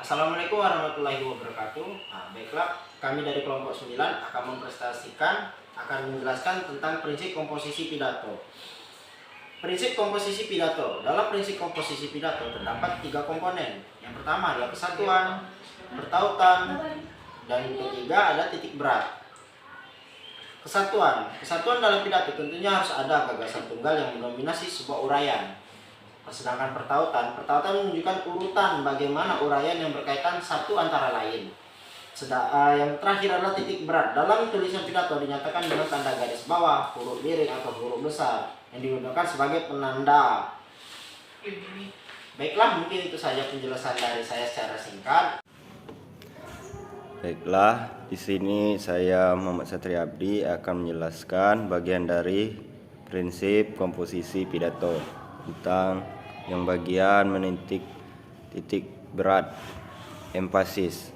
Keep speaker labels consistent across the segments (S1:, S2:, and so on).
S1: Assalamualaikum warahmatullahi wabarakatuh. Baiklah, kami dari kelompok 9 akan menjelaskan tentang prinsip komposisi pidato. Prinsip komposisi pidato. Dalam prinsip komposisi pidato terdapat 3 komponen. Yang pertama adalah kesatuan, bertautan, dan ketiga ada titik berat. Kesatuan dalam pidato tentunya harus ada gagasan tunggal yang mendominasi sebuah uraian. Sedangkan pertautan menunjukkan urutan bagaimana uraian yang berkaitan satu antara lain. Yang terakhir adalah titik berat. Dalam tulisan pidato dinyatakan dengan tanda garis bawah, huruf miring atau huruf besar yang digunakan sebagai penanda. Baiklah, mungkin itu saja penjelasan dari saya secara singkat.
S2: Baiklah, di sini saya Muhammad Satria Abdi akan menjelaskan bagian dari prinsip komposisi pidato tentang yang bagian menitik titik berat, empasis.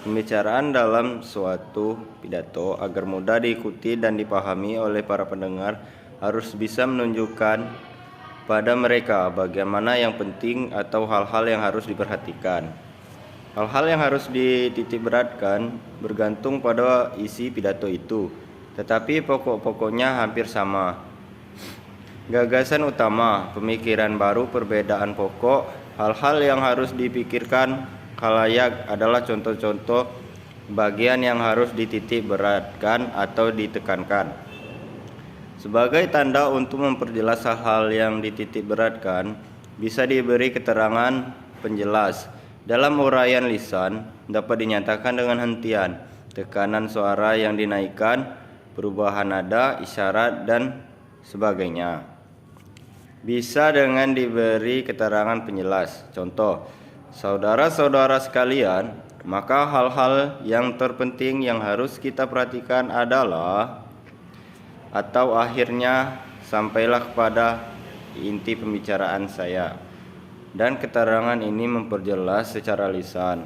S2: Pembicaraan dalam suatu pidato agar mudah diikuti dan dipahami oleh para pendengar harus bisa menunjukkan pada mereka bagaimana yang penting atau hal-hal yang harus diperhatikan. Hal-hal yang harus dititikberatkan bergantung pada isi pidato itu, tetapi pokok-pokoknya hampir sama. Gagasan utama, pemikiran baru, perbedaan pokok, hal-hal yang harus dipikirkan khalayak adalah contoh-contoh bagian yang harus dititikberatkan atau ditekankan. Sebagai tanda untuk memperjelas hal-hal yang dititikberatkan, bisa diberi keterangan penjelas. Dalam uraian lisan dapat dinyatakan dengan hentian, tekanan suara yang dinaikkan, perubahan nada, isyarat, dan sebagainya. Bisa dengan diberi keterangan penjelas. Contoh, saudara-saudara sekalian, maka hal-hal yang terpenting yang harus kita perhatikan adalah, atau akhirnya sampailah kepada inti pembicaraan saya. Dan keterangan ini memperjelas secara lisan,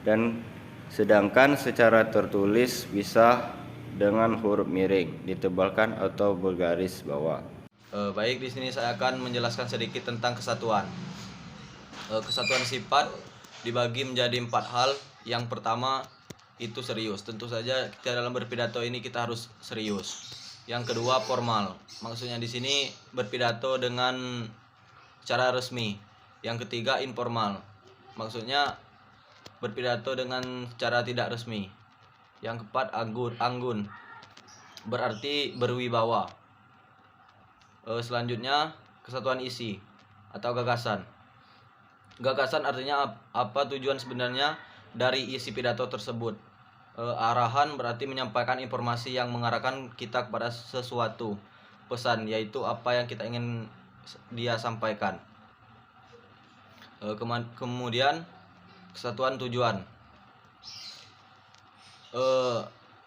S2: dan sedangkan secara tertulis bisa dengan huruf miring ditebalkan atau bergaris bawah.
S3: Baik, di sini saya akan menjelaskan sedikit tentang kesatuan. Kesatuan sifat dibagi menjadi 4 hal. Yang pertama itu serius. Tentu saja kita dalam berpidato ini kita harus serius. Yang kedua formal. Maksudnya di sini berpidato dengan secara resmi. Yang ketiga informal. Maksudnya berpidato dengan cara tidak resmi. Yang keempat anggun. Berarti berwibawa. Selanjutnya kesatuan isi atau gagasan. Gagasan artinya apa tujuan sebenarnya dari isi pidato tersebut. Arahan berarti menyampaikan informasi yang mengarahkan kita kepada sesuatu. Pesan yaitu apa yang kita ingin dia sampaikan. Kemudian kesatuan tujuan.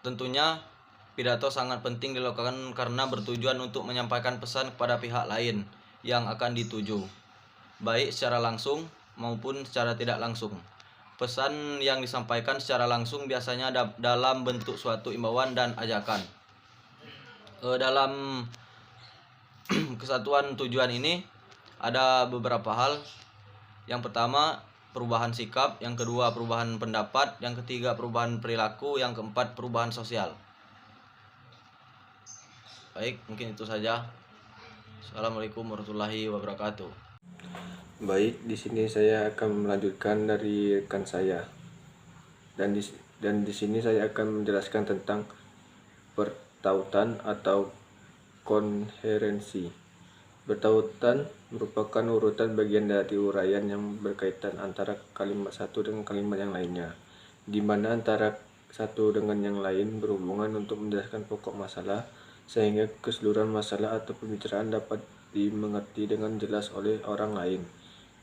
S3: Tentunya pidato sangat penting dilakukan karena bertujuan untuk menyampaikan pesan kepada pihak lain yang akan dituju, baik secara langsung maupun secara tidak langsung. Pesan yang disampaikan secara langsung biasanya dalam bentuk suatu imbauan dan ajakan. Dalam kesatuan tujuan ini ada beberapa hal. Yang pertama perubahan sikap, yang kedua perubahan pendapat, yang ketiga perubahan perilaku, yang keempat perubahan sosial. Baik, mungkin itu saja. Assalamualaikum warahmatullahi wabarakatuh.
S4: Baik, di sini saya akan melanjutkan dari rekan saya. Dan di sini saya akan menjelaskan tentang bertautan atau konherensi. Bertautan merupakan urutan bagian dari uraian yang berkaitan antara kalimat satu dengan kalimat yang lainnya, di mana antara satu dengan yang lain berhubungan untuk menjelaskan pokok masalah, sehingga keseluruhan masalah atau pembicaraan dapat dimengerti dengan jelas oleh orang lain.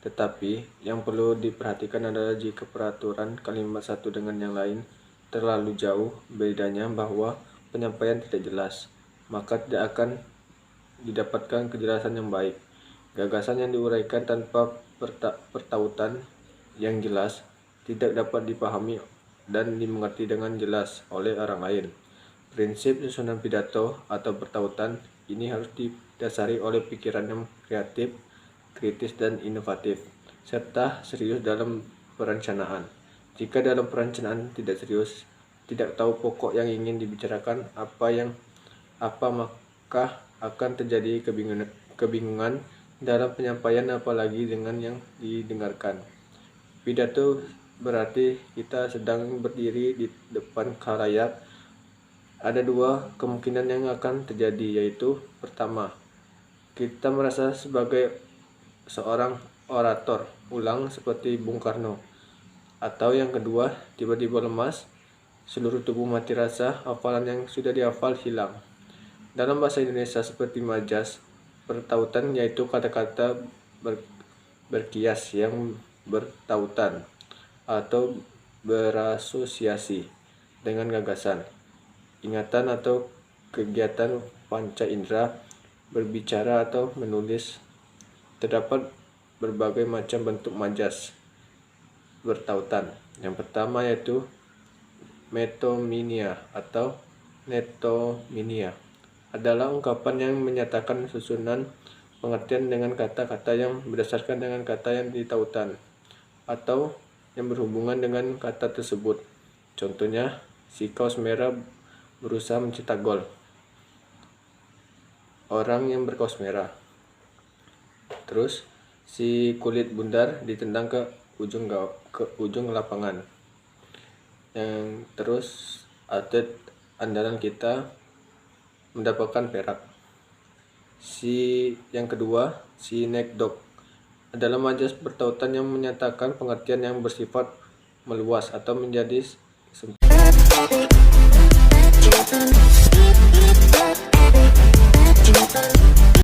S4: Tetapi yang perlu diperhatikan adalah jika peraturan kalimat satu dengan yang lain terlalu jauh bedanya bahwa penyampaian tidak jelas, maka tidak akan didapatkan kejelasan yang baik. Gagasan yang diuraikan tanpa pertautan yang jelas tidak dapat dipahami dan dimengerti dengan jelas oleh orang lain. Prinsip susunan pidato atau bertautan ini harus didasari oleh pikiran yang kreatif, kritis, dan inovatif, serta serius dalam perencanaan. Jika dalam perencanaan tidak serius, tidak tahu pokok yang ingin dibicarakan apa, maka akan terjadi kebingungan dalam penyampaian, apalagi dengan yang didengarkan. Pidato berarti kita sedang berdiri di depan khalayak. Ada dua kemungkinan yang akan terjadi, yaitu pertama, kita merasa sebagai seorang orator ulang seperti Bung Karno, atau yang kedua, tiba-tiba lemas, seluruh tubuh mati rasa, hafalan yang sudah dihafal hilang. Dalam bahasa Indonesia seperti majas, bertautan yaitu kata-kata berkias yang bertautan atau berasosiasi dengan gagasan, ingatan atau kegiatan panca indera, berbicara atau menulis. Terdapat berbagai macam bentuk majas bertautan. Yang pertama yaitu metominia atau netominia, adalah ungkapan yang menyatakan susunan pengertian dengan kata-kata yang berdasarkan dengan kata yang ditautan atau yang berhubungan dengan kata tersebut. Contohnya, si kaos merah berusaha mencetak gol. Orang yang berkaos merah. Terus, si kulit bundar ditendang ke ujung lapangan. Yang terus, atlet andalan kita mendapatkan perak. Yang kedua, si neck dog, adalah majas bertautan yang menyatakan pengertian yang bersifat meluas atau menjadi